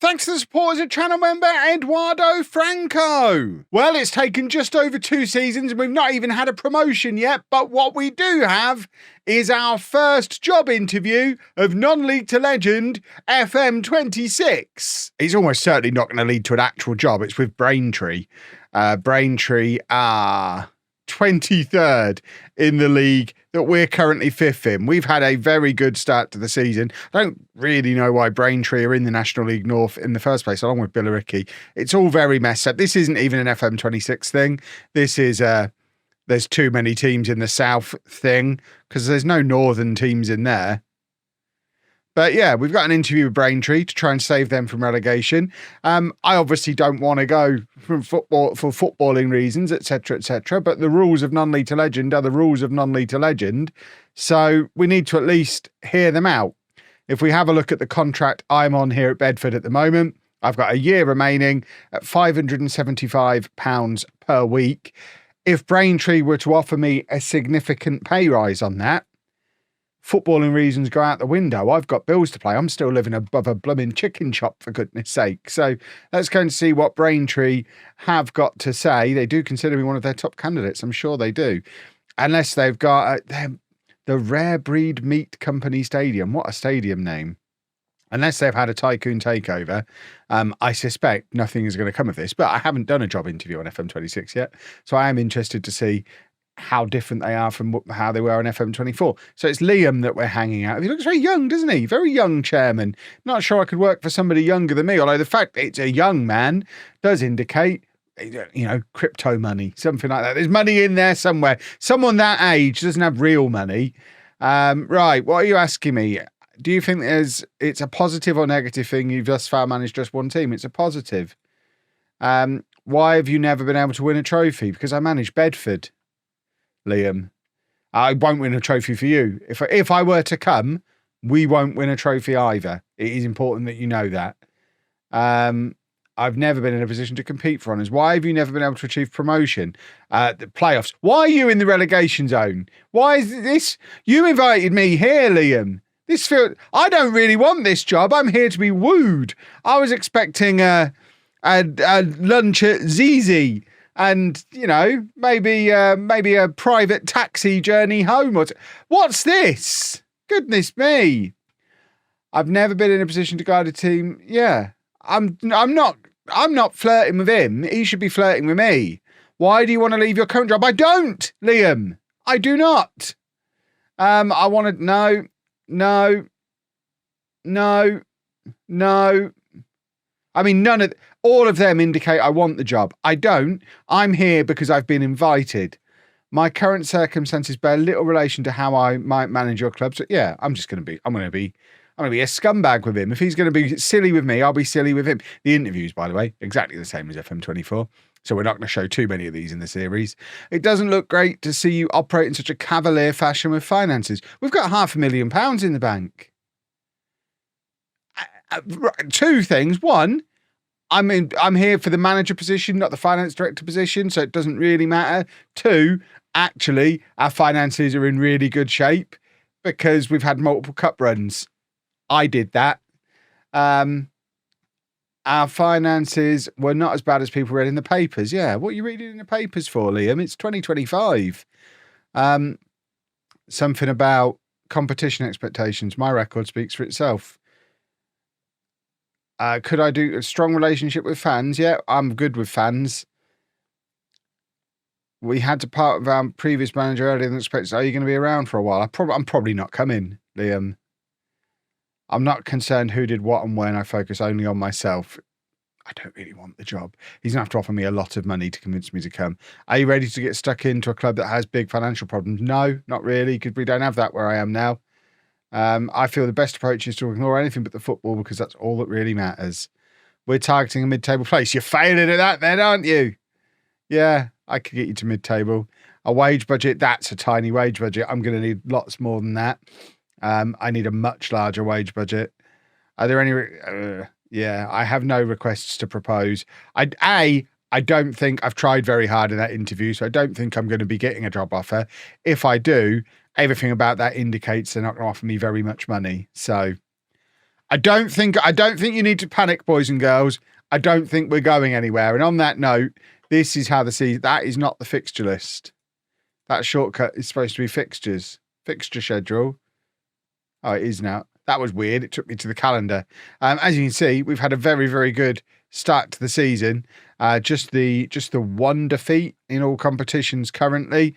Thanks to the support as a channel member, Eduardo Franco. Well, it's taken just over 2 seasons and we've not even had a promotion yet, but what we do have is our first job interview of non-league to legend FM26. It's almost certainly not going to lead to an actual job. It's with Braintree. Braintree are 23rd in the league that we're currently 5th in. We've had a very good start to the season. I don't really know why Braintree are in the National League North in the first place, along with Billericay. It's all very messed up. This isn't even an FM26 thing. This is there's too many teams in the South thing, because there's no northern teams in there. But yeah, we've got an interview with Braintree to try and save them from relegation. I obviously don't want to go from football for footballing reasons, etc., etc. But the rules of non-league to legend are the rules of non-league to legend. So we need to at least hear them out. If we have a look at the contract I'm on here at Bedford at the moment, I've got a year remaining at £575 per week. If Braintree were to offer me a significant pay rise on that, footballing reasons go out the window. I've got bills to pay. I'm still living above a blooming chicken shop, for goodness sake. So let's go and see what Braintree have got to say. They do consider me one of their top candidates. I'm sure they do. Unless they've got the Rare Breed Meat Company Stadium. What a stadium name. Unless they've had a tycoon takeover, I suspect nothing is going to come of this. But I haven't done a job interview on FM26 yet. So I am interested to see how different they are from how they were on FM24. So it's Liam that we're hanging out. He looks very young, doesn't he? Very young chairman. Not sure I could work for somebody younger than me, although the fact that it's a young man does indicate, you know, crypto money, something like that. There's money in there somewhere. Someone that age doesn't have real money. Right, what are you asking me? Do you think it's a positive or negative thing you've thus far managed just one team? It's a positive. Why have you never been able to win a trophy? Because I manage Bedford. Liam, I won't win a trophy for you. If I were to come, we won't win a trophy either. It is important that you know that. I've never been in a position to compete for honours. Why have you never been able to achieve promotion? The playoffs. Why are you in the relegation zone? Why is this? You invited me here, Liam. I don't really want this job. I'm here to be wooed. I was expecting a lunch at ZZ. And, you know, maybe a private taxi journey home. What's this? Goodness me. I've never been in a position to guide a team. Yeah, I'm not flirting with him. He should be flirting with me. Why do you want to leave your current job? I don't, Liam. I do not. I want to, no. I mean, all of them indicate I want the job. I don't. I'm here because I've been invited. My current circumstances bear little relation to how I might manage your club. So yeah, I'm going to be a scumbag with him. If he's going to be silly with me, I'll be silly with him. The interviews, by the way, exactly the same as FM24. So we're not going to show too many of these in the series. It doesn't look great to see you operate in such a cavalier fashion with finances. We've got £500,000 in the bank. 2 things. One, I'm here for the manager position, not the finance director position, so it doesn't really matter. 2, actually, our finances are in really good shape because we've had multiple cup runs. I did that. Our finances were not as bad as people read in the papers. Yeah, what are you reading in the papers for, Liam? It's 2025. Something about competition expectations. My record speaks for itself. Could I do a strong relationship with fans? Yeah, I'm good with fans. We had to part with our previous manager earlier than expected. Are you going to be around for a while? I'm probably not coming, Liam. I'm not concerned who did what and when. I focus only on myself. I don't really want the job. He's going to have to offer me a lot of money to convince me to come. Are you ready to get stuck into a club that has big financial problems? No, not really, because we don't have that where I am now. I feel the best approach is to ignore anything but the football because that's all that really matters. We're targeting a mid-table place. You're failing at that then, aren't you? Yeah, I could get you to mid-table. A wage budget, that's a tiny wage budget. I'm going to need lots more than that. I need a much larger wage budget. Are there any... yeah, I have no requests to propose. I don't think I've tried very hard in that interview, so I don't think I'm going to be getting a job offer. If I do, everything about that indicates they're not going to offer me very much money. So I don't think you need to panic, boys and girls. I don't think we're going anywhere. And on that note, this is how the season. That is not the fixture list. That shortcut is supposed to be fixtures. Fixture schedule. Oh, it is now. That was weird. It took me to the calendar. As you can see, we've had a very, very good start to the season. Just the one defeat in all competitions currently.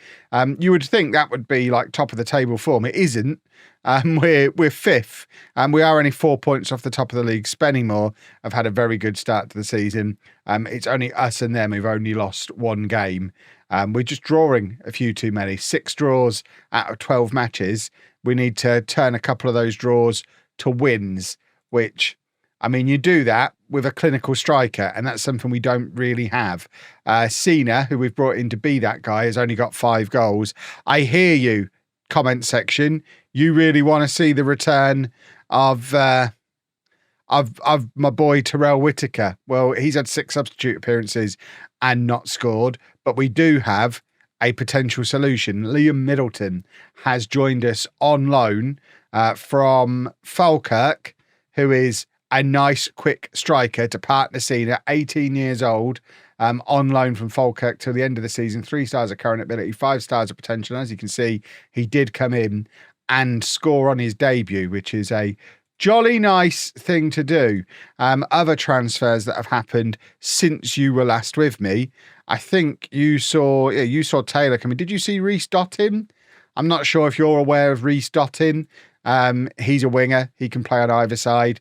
You would think that would be like top of the table form. It isn't. We're fifth, and we are only 4 points off the top of the league. Spennymoor have had a very good start to the season. It's only us and them who've only lost one game. We're just drawing a few too many. 6 draws out of 12 matches. We need to turn a couple of those draws to wins, which, I mean, you do that with a clinical striker, and that's something we don't really have. Cena, who we've brought in to be that guy, has only got 5 goals. I hear you, comment section. You really want to see the return of my boy Terrell Whitaker. Well, he's had 6 substitute appearances and not scored, but we do have a potential solution. Liam Middleton has joined us on loan from Falkirk, who is a nice, quick striker to partner Cena, 18 years old, on loan from Falkirk till the end of the season. 3 stars of current ability, 5 stars of potential. As you can see, he did come in and score on his debut, which is a jolly nice thing to do. Other transfers that have happened since you were last with me. I think you saw Taylor come in. Did you see Reece Dottin? I'm not sure if you're aware of Reece Dottin. He's a winger. He can play on either side.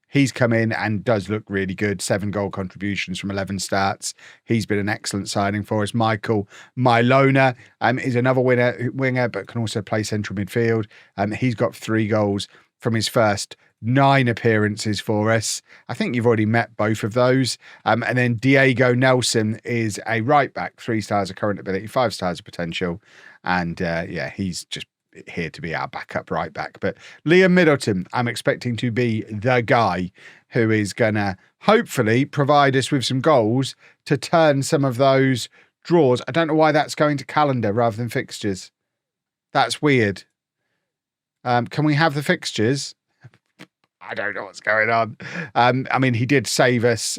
He's come in and does look really good. 7 goal contributions from 11 starts. He's been an excellent signing for us. Michael Mylona is another winger, but can also play central midfield. He's got 3 goals from his first 9 appearances for us. I think you've already met both of those. And then Diego Nelson is a right back, 3 stars of current ability, 5 stars of potential. And he's just here to be our backup right back. But Liam Middleton, I'm expecting to be the guy who is going to hopefully provide us with some goals to turn some of those draws. I don't know why that's going to calendar rather than fixtures. That's weird. Can we have the fixtures? I don't know what's going on. I mean, he did save us.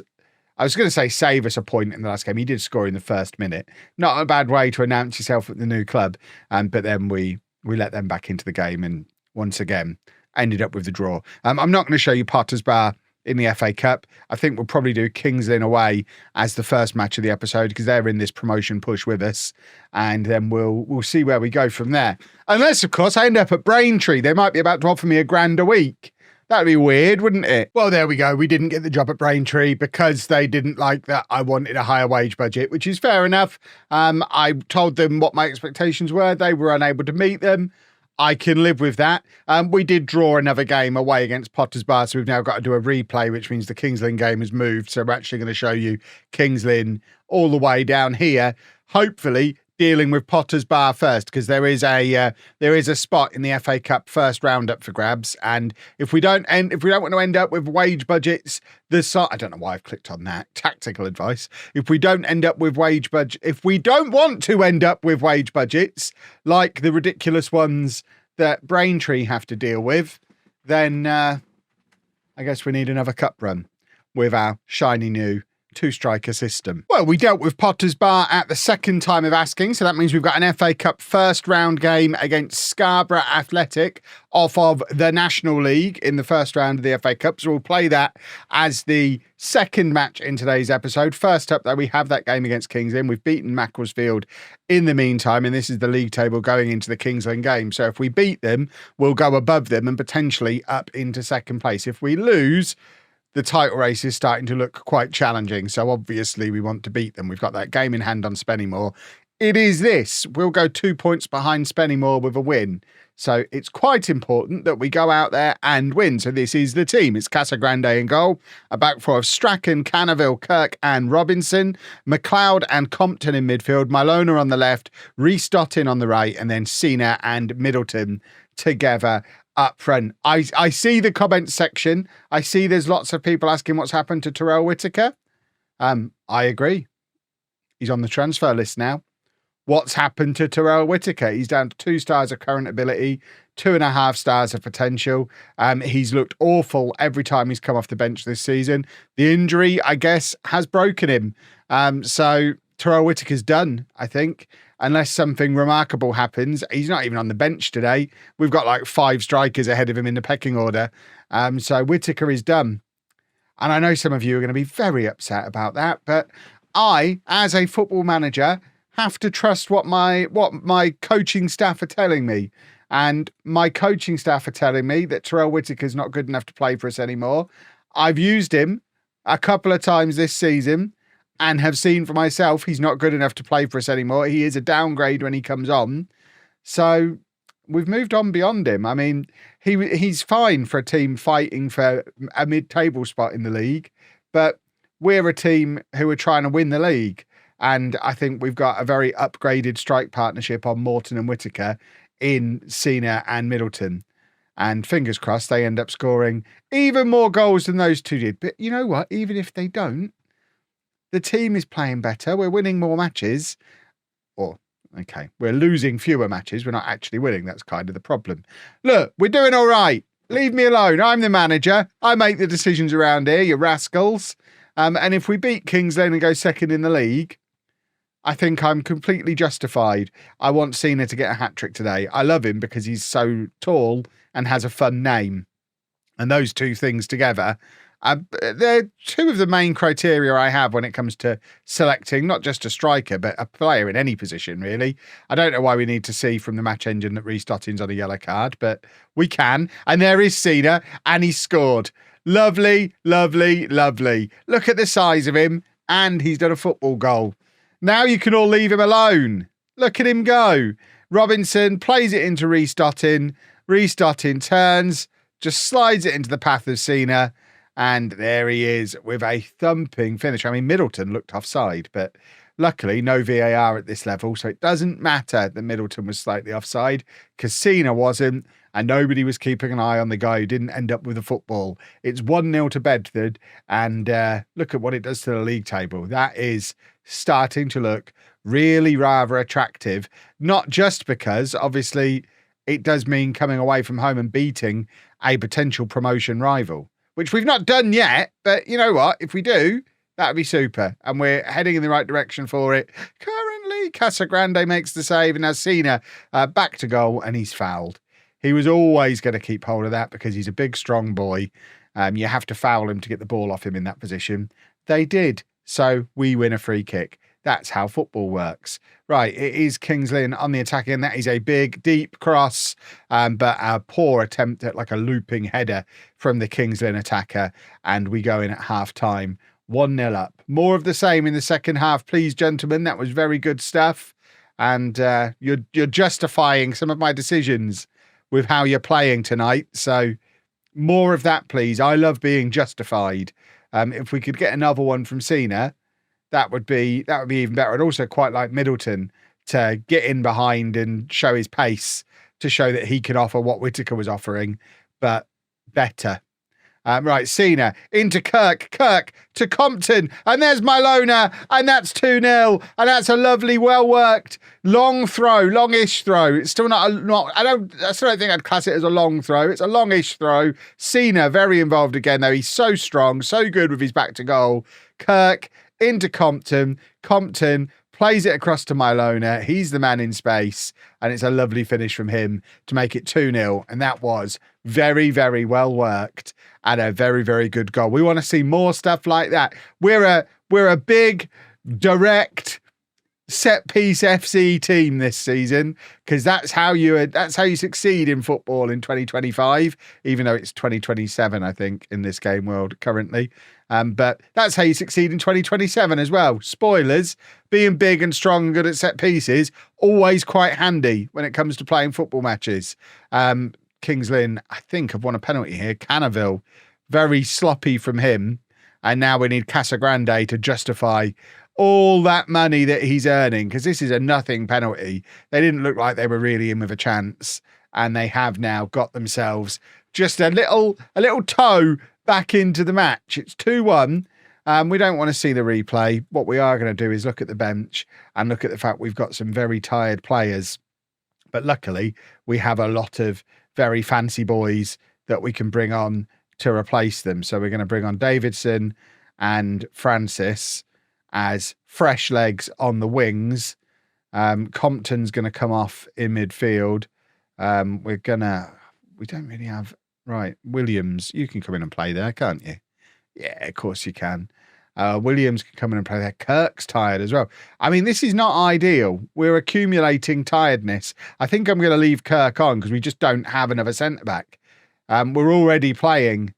I was going to say save us a point in the last game. He did score in the first minute. Not a bad way to announce yourself at the new club. But then we let them back into the game and once again ended up with the draw. I'm not going to show you Potter's Bar in the FA Cup. I think we'll probably do Kings Lynn away as the first match of the episode because they're in this promotion push with us. And then we'll see where we go from there. Unless, of course, I end up at Braintree. They might be about to offer me $1,000 a week. That'd be weird, wouldn't it? Well, there we go. We didn't get the job at Braintree because they didn't like that I wanted a higher wage budget, which is fair enough. I told them what my expectations were. They were unable to meet them. I can live with that. We did draw another game away against Potter's Bar, so we've now got to do a replay, which means the Kings Lynn game has moved. So we're actually going to show you Kings Lynn all the way down here, hopefully dealing with Potter's Bar first, because there is a spot in the FA Cup first round up for grabs. And if we don't want to end up with wage budgets, I don't know why I've clicked on that. Tactical advice. If we don't want to end up with wage budgets like the ridiculous ones that Braintree have to deal with, then I guess we need another cup run with our shiny new 2-striker system. Well, we dealt with Potter's Bar at the second time of asking, so that means we've got an FA Cup first round game against Scarborough Athletic off of the National League in the first round of the FA Cup, so we'll play that as the second match in today's episode. First up, though, we have that game against Kings Lynn. We've beaten Macclesfield in the meantime, and this is the league table going into the Kings Lynn game. So if we beat them, we'll go above them and potentially up into second place. If we lose, the title race is starting to look quite challenging. So obviously we want to beat them. We've got that game in hand on Spennymoor. It is this. We'll go 2 points behind Spennymoor with a win. So it's quite important that we go out there and win. So this is the team. It's Casagrande in goal. A back four of Strachan, Canterville, Kirk and Robinson. McLeod and Compton in midfield. Mylona on the left. Reece Dottin on the right. And then Cena and Middleton together up front. I see the comments section. I see there's lots of people asking what's happened to Terrell Whitaker. I agree. He's on the transfer list now. What's happened to Terrell Whitaker? He's down to 2 stars of current ability, 2.5 stars of potential. He's looked awful every time he's come off the bench this season. The injury, I guess, has broken him. So Terrell Whitaker's done, I think, unless something remarkable happens. He's not even on the bench today. We've got like 5 strikers ahead of him in the pecking order. So Whitaker is done. And I know some of you are going to be very upset about that, but I, as a football manager, have to trust what my coaching staff are telling me. And my coaching staff are telling me that Terrell Whitaker's not good enough to play for us anymore. I've used him a couple of times this season and have seen for myself he's not good enough to play for us anymore. He is a downgrade when he comes on. So we've moved on beyond him. I mean, he's fine for a team fighting for a mid-table spot in the league, but we're a team who are trying to win the league. And I think we've got a very upgraded strike partnership on Morton and Whitaker in Cena and Middleton. And fingers crossed they end up scoring even more goals than those two did. But you know what? Even if they don't, the team is playing better. We're winning more matches. Okay, we're losing fewer matches. We're not actually winning. That's kind of the problem. Look, we're doing all right. Leave me alone. I'm the manager. I make the decisions around here, you rascals. And if we beat Kings Lynn and go second in the league, I think I'm completely justified. I want Cena to get a hat-trick today. I love him because he's so tall and has a fun name. And those two things together, they're two of the main criteria I have when it comes to selecting not just a striker, but a player in any position, really. I don't know why we need to see from the match engine that Rhys Dottin's on a yellow card, but we can. And there is Cena, and he scored. Lovely, lovely, lovely. Look at the size of him, and he's done a football goal. Now you can all leave him alone. Look at him go. Robinson plays it into Rhys Dottin. Rhys Dottin turns, just slides it into the path of Cena. And there he is with a thumping finish. I mean, Middleton looked offside, but luckily no VAR at this level. So it doesn't matter that Middleton was slightly offside because Cena wasn't. And nobody was keeping an eye on the guy who didn't end up with the football. It's 1-0 to Bedford. And look at what it does to the league table. That is starting to look really rather attractive. Not just because, obviously, it does mean coming away from home and beating a potential promotion rival, which we've not done yet. But you know what? If we do, that'd be super. And we're heading in the right direction for it. Currently, Casagrande makes the save and has Cena back to goal, and he's fouled. He was always going to keep hold of that because he's a big, strong boy. You have to foul him to get the ball off him in that position. They did. So we win a free kick. That's how football works. Right, it is Kings Lynn on the attack, and that is a big, deep cross, but a poor attempt at like a looping header from the Kings Lynn attacker, and we go in at half-time, 1-0 up. More of the same in the second half, please, gentlemen. That was very good stuff, and you're justifying some of my decisions with how you're playing tonight, so more of that, please. I love being justified. If we could get another one from Cena, that would be even better. I'd also quite like Middleton to get in behind and show his pace to show that he can offer what Whitaker was offering, but better. Right, Cena into Kirk to Compton, and there's Milona, and that's 2-0, and that's a lovely, well-worked, longish throw. It's still I still don't think I'd class it as a long throw. It's a longish throw. Cena, very involved again, though. He's so strong, so good with his back to goal. Kirk into Compton. Compton plays it across to Milona. He's the man in space, and it's a lovely finish from him to make it 2-0, and that was very, very well worked and a very, very good goal. We want to see more stuff like that. We're a big, direct, set-piece FC team this season, because that's how you succeed in football in 2025, even though it's 2027, I think, in this game world currently. But that's how you succeed in 2027 as well. Spoilers, being big and strong and good at set pieces, always quite handy when it comes to playing football matches. Kings Lynn, I think, have won a penalty here. Canaville, very sloppy from him. And now we need Casagrande to justify all that money that he's earning, because this is a nothing penalty. They didn't look like they were really in with a chance, and they have now got themselves just a little toe back into the match. It's 2-1. We don't want to see the replay. What we are going to do is look at the bench and look at the fact we've got some very tired players. But luckily, we have a lot of very fancy boys that we can bring on to replace them. So we're going to bring on Davidson and Francis as fresh legs on the wings. Compton's going to come off in midfield. We don't really have, right, Williams, you can come in and play there, can't you? Yeah, of course you can. Williams can come in and play there. Kirk's tired as well. I mean, this is not ideal. We're accumulating tiredness. I think I'm going to leave Kirk on because we just don't have another centre-back. We're already playing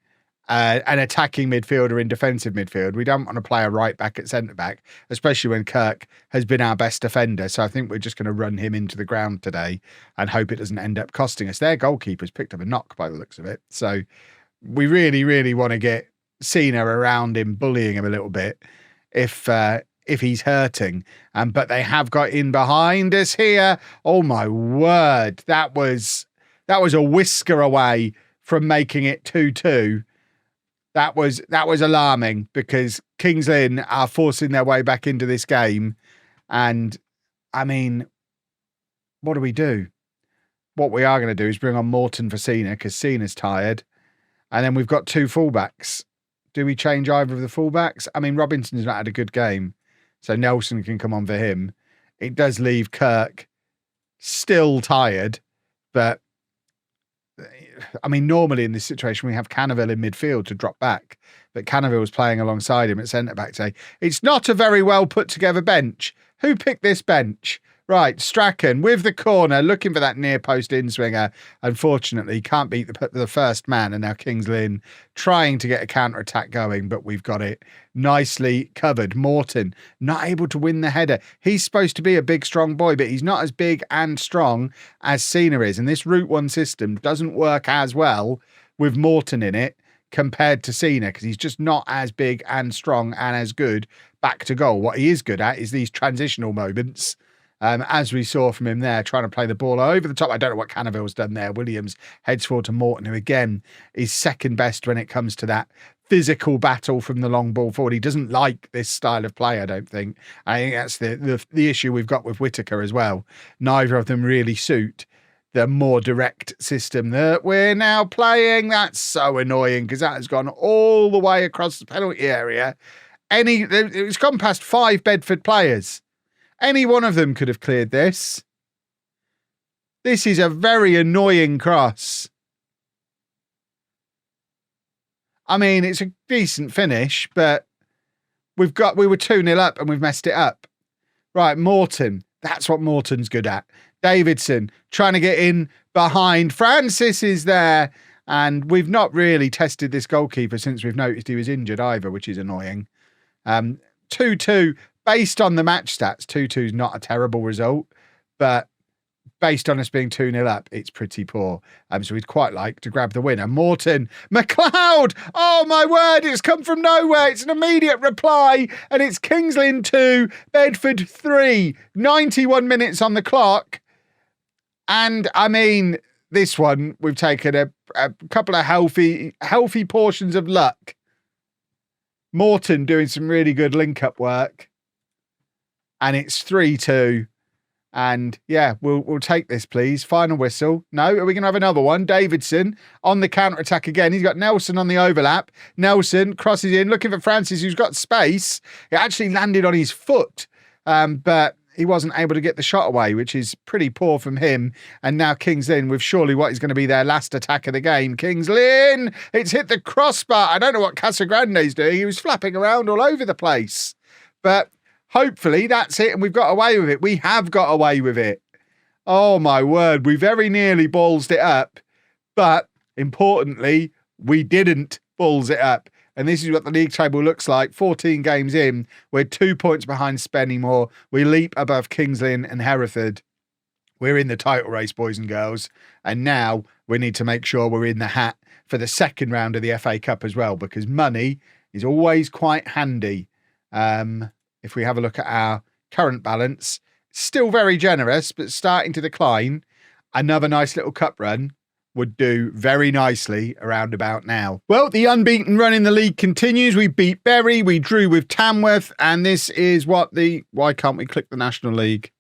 an attacking midfielder in defensive midfield. We don't want to play a right back at centre back, especially when Kirk has been our best defender. So I think we're just going to run him into the ground today and hope it doesn't end up costing us. Their goalkeeper's picked up a knock by the looks of it. So we really, really want to get Cena around him, bullying him a little bit if he's hurting. But they have got in behind us here. Oh my word. That was a whisker away from making it 2-2. That was alarming because Kings Lynn are forcing their way back into this game. And I mean, what do we do? What we are going to do is bring on Morton for Cena because Cena's tired. And then we've got two fullbacks. Do we change either of the fullbacks? I mean, Robinson's not had a good game, so Nelson can come on for him. It does leave Kirk still tired, but I mean, normally in this situation, we have Cannaville in midfield to drop back, but Cannaville was playing alongside him at centre-back today. It's not a very well put together bench. Who picked this bench? Right, Strachan with the corner, looking for that near post in-swinger. Unfortunately, can't beat the first man, and now Kings Lynn trying to get a counter-attack going, but we've got it nicely covered. Morton, not able to win the header. He's supposed to be a big, strong boy, but he's not as big and strong as Cena is, and this Route 1 system doesn't work as well with Morton in it compared to Cena, because he's just not as big and strong and as good back to goal. What he is good at is these transitional moments, as we saw from him there, trying to play the ball over the top. I don't know what Cannaville's done there. Williams heads forward to Morton, who again is second best when it comes to that physical battle from the long ball forward. He doesn't like this style of play, I don't think. I think that's the issue we've got with Whittaker as well. Neither of them really suit the more direct system that we're now playing. That's so annoying because that has gone all the way across the penalty area. It's gone past 5 Bedford players. Any one of them could have cleared this. This is a very annoying cross. I mean, it's a decent finish, but we were 2-0 up and we've messed it up. Right, Morton. That's what Morton's good at. Davidson trying to get in behind. Francis is there. And we've not really tested this goalkeeper since we've noticed he was injured either, which is annoying. 2-2. Based on the match stats, 2-2 is not a terrible result, but based on us being 2-0 up, it's pretty poor. So we'd quite like to grab the winner. Morton, McLeod! Oh my word, it's come from nowhere. It's an immediate reply, and it's Kings Lynn 2, Bedford 3, 91 minutes on the clock. And I mean, this one, we've taken a couple of healthy portions of luck. Morton doing some really good link-up work. And it's 3-2. And yeah, we'll take this, please. Final whistle. No, are we going to have another one? Davidson on the counter-attack again. He's got Nelson on the overlap. Nelson crosses in, looking for Francis, who's got space. It actually landed on his foot, but he wasn't able to get the shot away, which is pretty poor from him. And now Kings Lynn with surely what is going to be their last attack of the game. Kings Lynn, it's hit the crossbar. I don't know what Casagrande's doing. He was flapping around all over the place. But hopefully that's it, and we've got away with it. We have got away with it. Oh, my word. We very nearly ballsed it up. But, importantly, we didn't balls it up. And this is what the league table looks like. 14 games in. We're 2 points behind Spennymoor. We leap above Kings Lynn and Hereford. We're in the title race, boys and girls. And now we need to make sure we're in the hat for the second round of the FA Cup as well, because money is always quite handy. If we have a look at our current balance, still very generous, but starting to decline. Another nice little cup run would do very nicely around about now. Well, the unbeaten run in the league continues. We beat Bury, we drew with Tamworth, and this is why can't we click the National League?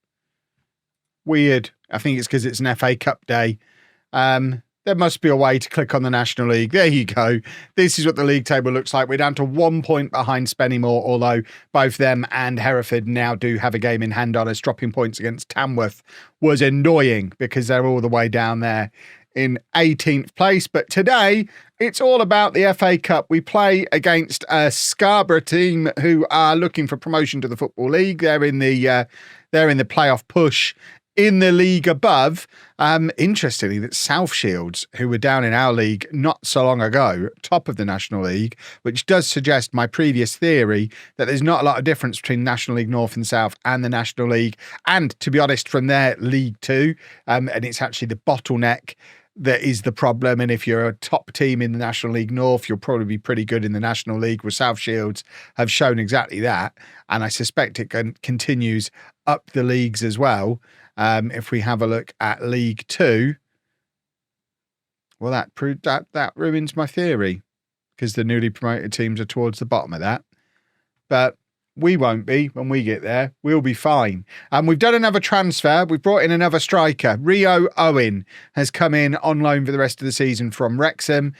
Weird. I think it's because it's an FA Cup day. There must be a way to click on the National League. There you go. This is what the league table looks like. We're down to 1 point behind Spennymoor, although both them and Hereford now do have a game in hand on us. Dropping points against Tamworth was annoying because they're all the way down there in 18th place. But today, it's all about the FA Cup. We play against a Scarborough team who are looking for promotion to the Football League. They're in the playoff push in the league above. Interestingly, that South Shields, who were down in our league not so long ago, top of the National League, which does suggest my previous theory that there's not a lot of difference between National League North and South and the National League. And to be honest, from their League Two, and it's actually the bottleneck that is the problem. And if you're a top team in the National League North, you'll probably be pretty good in the National League. With South Shields have shown exactly that. And I suspect it continues up the leagues as well. If we have a look at League Two, well, that ruins my theory because the newly promoted teams are towards the bottom of that. But we won't be when we get there. We'll be fine. And we've done another transfer. We've brought in another striker. Rio Owen has come in on loan for the rest of the season from Wrexham.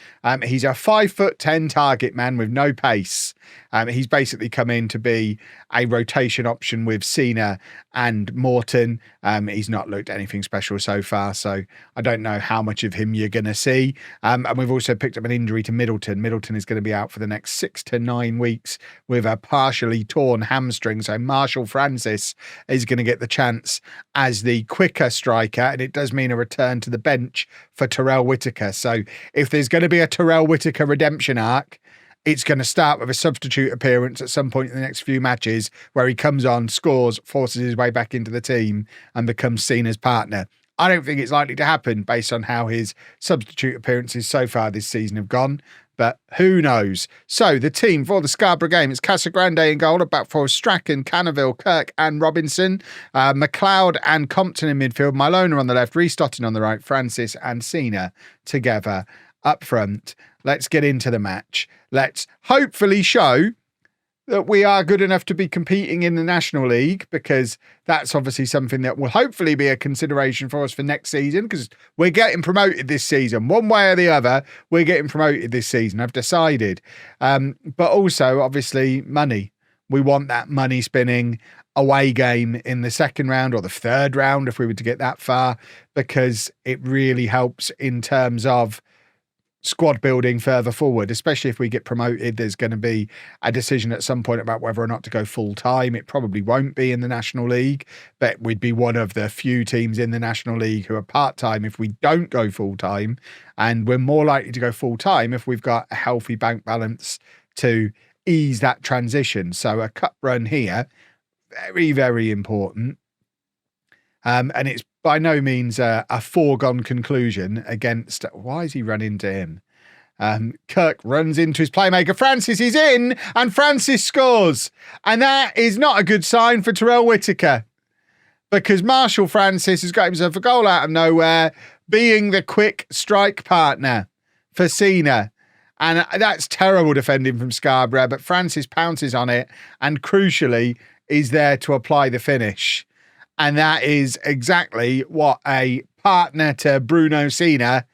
He's a 5'10" target man with no pace. He's basically come in to be a rotation option with Cena and Morton. He's not looked anything special so far, so I don't know how much of him you're going to see. And we've also picked up an injury to Middleton. Middleton is going to be out for the next 6 to 9 weeks with a partially torn hamstring. So Marshall Francis is going to get the chance as the quicker striker, and it does mean a return to the bench for Terrell Whitaker. So if there's going to be a Terrell Whitaker redemption arc, it's going to start with a substitute appearance at some point in the next few matches where he comes on, scores, forces his way back into the team and becomes Cena's partner. I don't think it's likely to happen based on how his substitute appearances so far this season have gone, but who knows? So the team for the Scarborough game, it's Casagrande in goal, back for Strachan, Canterville, Kirk and Robinson, McLeod and Compton in midfield, Milona on the left, Rhys Stotton on the right, Francis and Cena together up front. Let's get into the match. Let's hopefully show that we are good enough to be competing in the National League, because that's obviously something that will hopefully be a consideration for us for next season, because we're getting promoted this season. One way or the other, we're getting promoted this season. I've decided. But also, obviously, money. We want that money spinning away game in the second round or the third round if we were to get that far, because it really helps in terms of squad building further forward, especially if we get promoted. There's going to be a decision at some point about whether or not to go full time. It probably won't be in the National League, but we'd be one of the few teams in the National League who are part time if we don't go full time, and we're more likely to go full time if we've got a healthy bank balance to ease that transition. So a cup run here, very, very important. And it's by no means a foregone conclusion against... Why is he run into him? Kirk runs into his playmaker. Francis is in, and Francis scores. And that is not a good sign for Terrell Whitaker, because Marshall Francis has got himself a goal out of nowhere, being the quick strike partner for Cena. And that's terrible defending from Scarborough, but Francis pounces on it and crucially is there to apply the finish. And that is exactly what a partner to Bruno Cena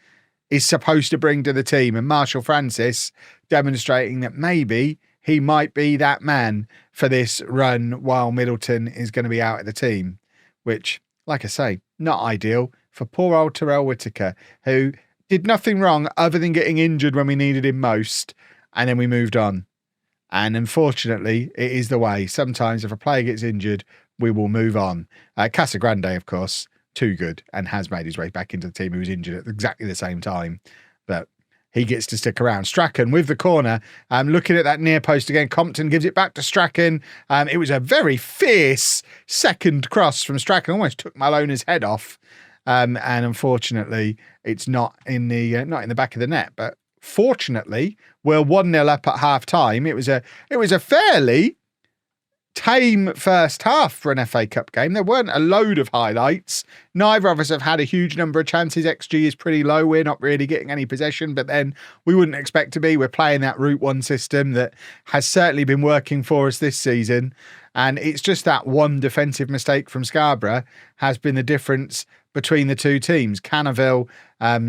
is supposed to bring to the team. And Marshall Francis demonstrating that maybe he might be that man for this run while Middleton is going to be out of the team, which, like I say, not ideal for poor old Terrell Whitaker, who did nothing wrong other than getting injured when we needed him most. And then we moved on. And unfortunately, it is the way. Sometimes if a player gets injured, we will move on. Casagrande, of course, too good and has made his way back into the team. He was injured at exactly the same time, but he gets to stick around. Strachan with the corner, looking at that near post again. Compton gives it back to Strachan. It was a very fierce second cross from Strachan. Almost took Malona's head off, and unfortunately, it's not in the back of the net. But fortunately, we're 1-0 up at half time. It was a fairly tame first half for an FA Cup game. There weren't a load of highlights. Neither of us have had a huge number of chances. XG is pretty low. We're not really getting any possession, but then we wouldn't expect to be. We're playing that Route 1 system that has certainly been working for us this season. And it's just that one defensive mistake from Scarborough has been the difference between the two teams. Canaville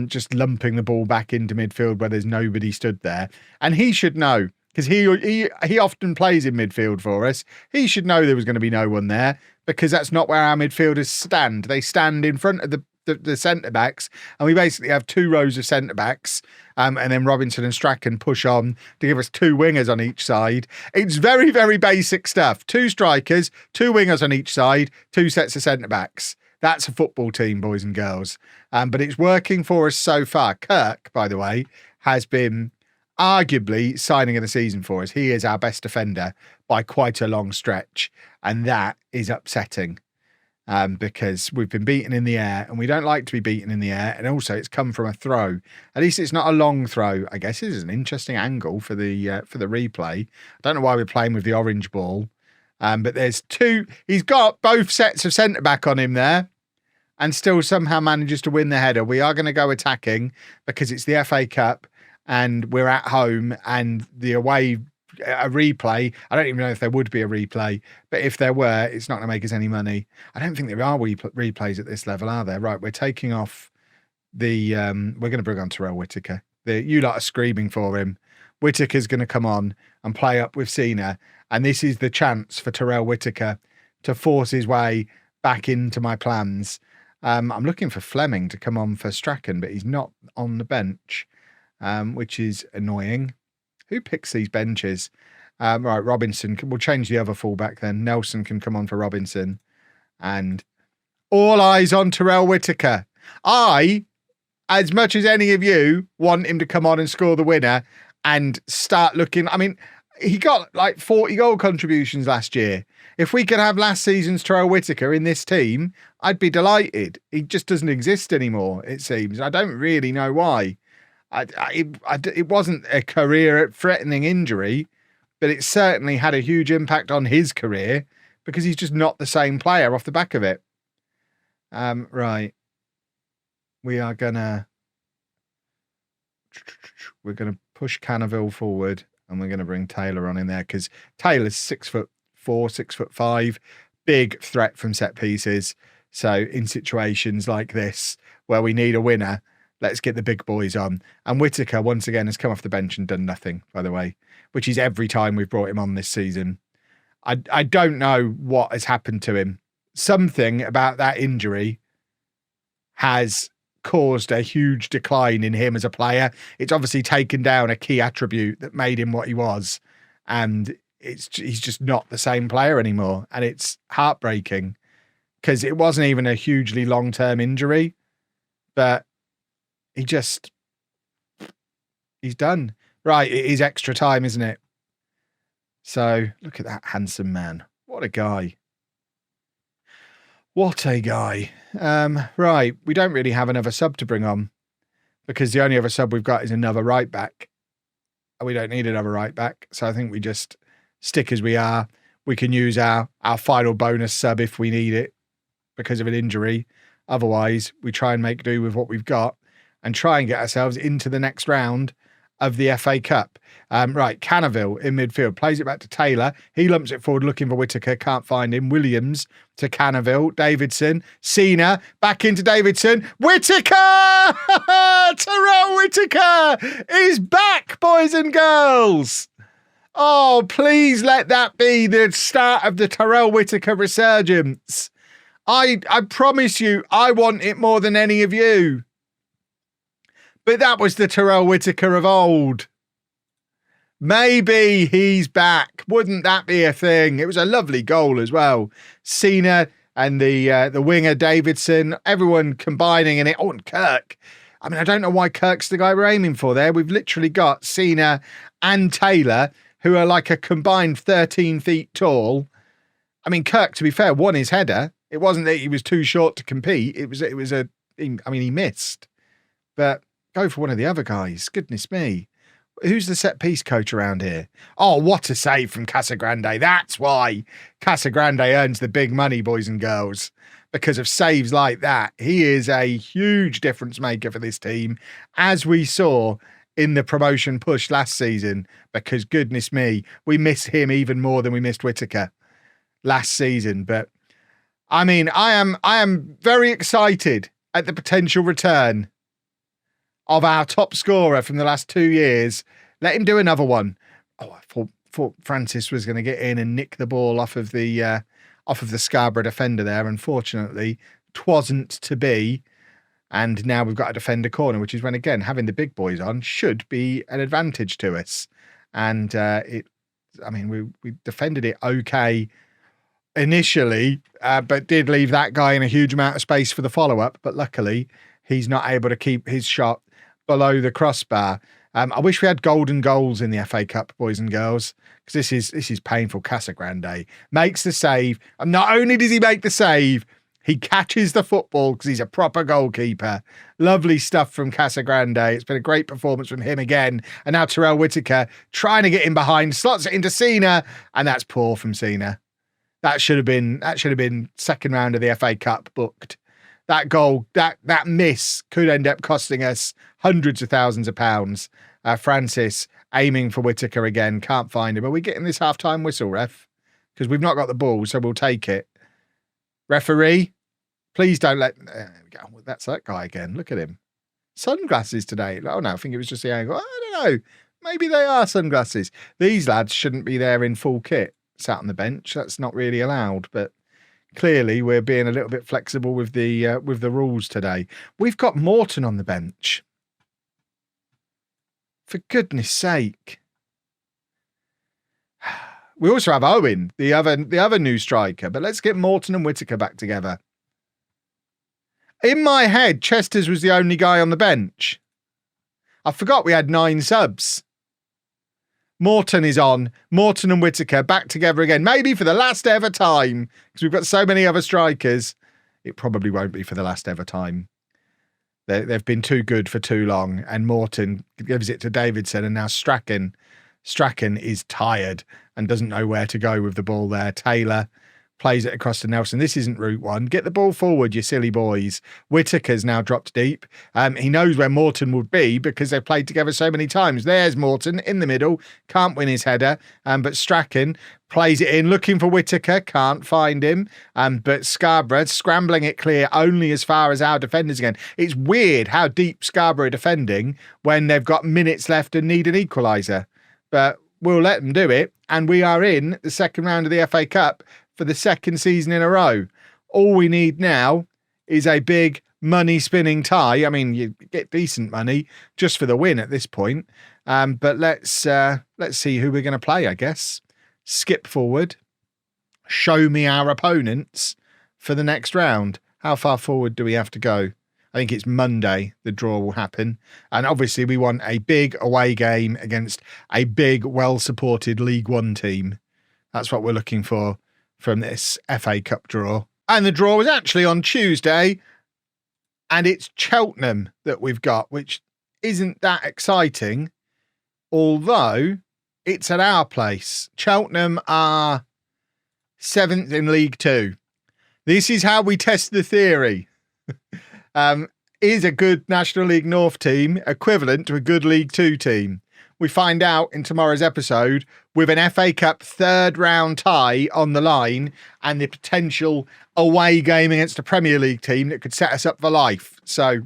just lumping the ball back into midfield where there's nobody stood there. And he should know, because he often plays in midfield for us. He should know there was going to be no one there, because that's not where our midfielders stand. They stand in front of the centre-backs, and we basically have two rows of centre-backs, and then Robinson and Strachan push on to give us two wingers on each side. It's very, very basic stuff. Two strikers, two wingers on each side, two sets of centre-backs. That's a football team, boys and girls. But it's working for us so far. Kirk, by the way, has been arguably signing of the season for us. He is our best defender by quite a long stretch, and that is upsetting because we've been beaten in the air, and we don't like to be beaten in the air, and also it's come from a throw. At least it's not a long throw. I guess this is an interesting angle for the replay. I don't know why we're playing with the orange ball, but there's two. He's got both sets of centre back on him there, and still somehow manages to win the header. We are going to go attacking because it's the FA Cup. And we're at home, and the away, a replay, I don't even know if there would be a replay, but if there were, it's not going to make us any money. I don't think there are replays at this level, are there? Right, we're taking off we're going to bring on Terrell Whittaker. You lot are screaming for him. Whittaker's going to come on and play up with Cena, and this is the chance for Terrell Whittaker to force his way back into my plans. I'm looking for Fleming to come on for Strachan, but he's not on the bench. Which is annoying. Who picks these benches? Right, Robinson. We'll change the other fullback then. Nelson can come on for Robinson. And all eyes on Terrell Whittaker. I, as much as any of you, want him to come on and score the winner and start looking. I mean, he got like 40 goal contributions last year. If we could have last season's Terrell Whittaker in this team, I'd be delighted. He just doesn't exist anymore, it seems. I don't really know why. It wasn't a career-threatening injury, but it certainly had a huge impact on his career because he's just not the same player off the back of it. Right. We're gonna push Canaville forward, and we're gonna bring Taylor on in there because Taylor's 6'4", 6'5", big threat from set pieces. So in situations like this where we need a winner, let's get the big boys on. And Whittaker, once again, has come off the bench and done nothing, by the way, which is every time we've brought him on this season. I don't know what has happened to him. Something about that injury has caused a huge decline in him as a player. It's obviously taken down a key attribute that made him what he was. And he's just not the same player anymore. And it's heartbreaking because it wasn't even a hugely long-term injury, but he's done. Right, it is extra time, isn't it? So, look at that handsome man. What a guy. What a guy. Right, we don't really have another sub to bring on because the only other sub we've got is another right back. And we don't need another right back, so I think we just stick as we are. We can use our final bonus sub if we need it because of an injury. Otherwise, we try and make do with what we've got and try and get ourselves into the next round of the FA Cup. Right, Canaville in midfield, plays it back to Taylor. He lumps it forward looking for Whittaker, can't find him. Williams to Canaville, Davidson, Cena, back into Davidson. Whittaker! Terrell Whittaker is back, boys and girls. Oh, please let that be the start of the Terrell Whittaker resurgence. I promise you, I want it more than any of you. But that was the Terrell Whittaker of old. Maybe he's back. Wouldn't that be a thing? It was a lovely goal as well. Cena and the winger Davidson, everyone combining in it. Oh, and Kirk. I mean, I don't know why Kirk's the guy we're aiming for there. We've literally got Cena and Taylor, who are like a combined 13 feet tall. I mean, Kirk, to be fair, won his header. It wasn't that he was too short to compete. He missed. But go for one of the other guys. Goodness me. Who's the set piece coach around here? Oh, what a save from Casagrande. That's why Casagrande earns the big money, boys and girls, because of saves like that. He is a huge difference maker for this team, as we saw in the promotion push last season, because goodness me, we miss him even more than we missed Whittaker last season. But I mean, I am very excited at the potential return of our top scorer from the last 2 years. Let him do another one. Oh, I thought Francis was going to get in and nick the ball off of the Scarborough defender there. Unfortunately, 'twasn't to be. And now we've got a defender corner, which is when, again, having the big boys on should be an advantage to us. And we defended it okay initially, but did leave that guy in a huge amount of space for the follow-up. But luckily, he's not able to keep his shot below the crossbar. I wish we had golden goals in the FA Cup, boys and girls, because this is painful. Casagrande makes the save, and not only does he make the save, he catches the football because he's a proper goalkeeper. Lovely stuff from Casagrande. It's been a great performance from him again. And now Terrell Whittaker trying to get in behind, slots it into Cena, and that's poor from Cena. That should have been second round of the FA Cup booked. That goal, that miss could end up costing us hundreds of thousands of pounds. Francis aiming for Whittaker again, can't find him. Are we getting this half-time whistle, ref? Because we've not got the ball, so we'll take it. Referee, please don't let... There we go. That's that guy again. Look at him. Sunglasses today. Oh, no, I think it was just the angle. I don't know. Maybe they are sunglasses. These lads shouldn't be there in full kit, sat on the bench. That's not really allowed, but... Clearly, we're being a little bit flexible with the rules today. We've got Morton on the bench. For goodness sake. We also have Owen, the other new striker, but let's get Morton and Whittaker back together. In my head, Chester's was the only guy on the bench. I forgot we had 9 subs. Morton is on. Morton and Whittaker back together again. Maybe for the last ever time, because we've got so many other strikers. It probably won't be for the last ever time. They've been too good for too long. And Morton gives it to Davidson, and now Strachan is tired and doesn't know where to go with the ball there. Taylor plays it across to Nelson. This isn't route one. Get the ball forward, you silly boys. Whittaker's now dropped deep. He knows where Morton would be because they've played together so many times. There's Morton in the middle. Can't win his header. But Strachan plays it in, looking for Whittaker. Can't find him. But Scarborough scrambling it clear only as far as our defenders again. It's weird how deep Scarborough are defending when they've got minutes left and need an equaliser. But we'll let them do it. And we are in the second round of the FA Cup for the second season in a row. All we need now is a big money spinning tie. I mean, you get decent money just for the win at this point. But let's see who we're going to play, I guess. Skip forward. Show me our opponents for the next round. How far forward do we have to go? I think it's Monday the draw will happen. And obviously we want a big away game against a big, well-supported League One team. That's what we're looking for from this FA Cup draw. And the draw was actually on Tuesday, and it's Cheltenham that we've got, which isn't that exciting, although it's at our place. Cheltenham are 7th in League Two. This is how we test the theory. Is a good National League North team equivalent to a good League Two team? We find out in tomorrow's episode with an FA Cup third round tie on the line and the potential away game against a Premier League team that could set us up for life. So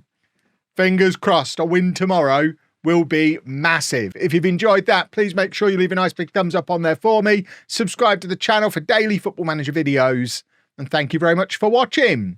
fingers crossed, a win tomorrow will be massive. If you've enjoyed that, please make sure you leave a nice big thumbs up on there for me. Subscribe to the channel for daily Football Manager videos. And thank you very much for watching.